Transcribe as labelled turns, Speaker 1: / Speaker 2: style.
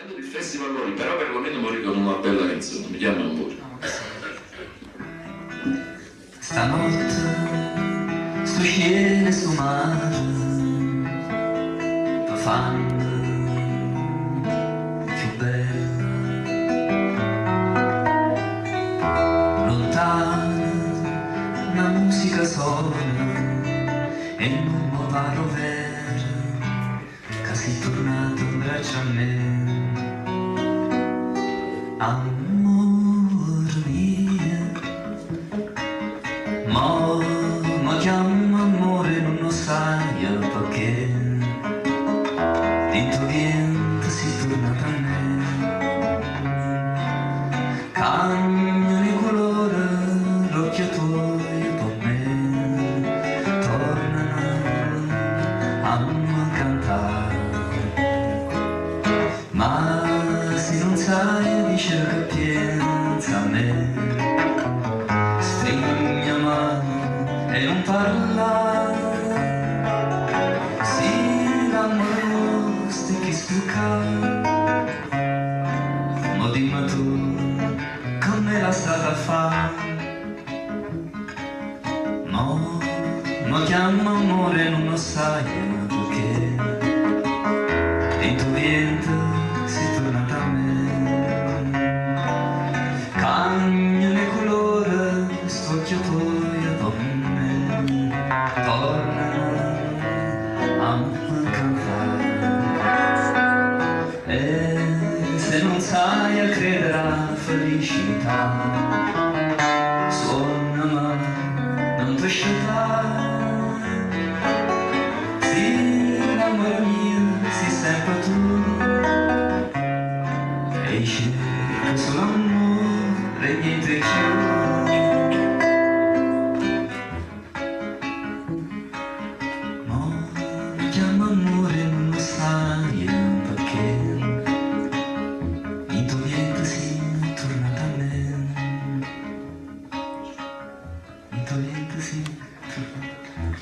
Speaker 1: Il festival mori, però perlomeno mori con una bella canzone, mi chiama Amore.
Speaker 2: Stanotte sto scene sto mare fanno più bella lontana la musica suona e non mi paro vero che sei tornato in braccio a me. Amore mio, ma chiama amore, non lo sai perché dentro vento si torna da me. Cambia di colore l'occhio tuo per me, tornano a cantare. Ma se non sai dice che pensa a me, stringi la mano e non parla. Sì, l'amore nostro che stucca, ma dimmi tu come la stata a fare. No, ma chiama amore non lo sai perché dentro vento si torna da me. Cambia le colore, sto occhio tuo per me, torna a cantare. E se non sai a credere alla felicità, suona ma non ti sceltare. Sì, l'amore mio, sei sempre tu. E cerco solo amore e niente più. Ma chiama amore non lo sai perché in tuo vento si torna da me. In tuo vento si torna da me.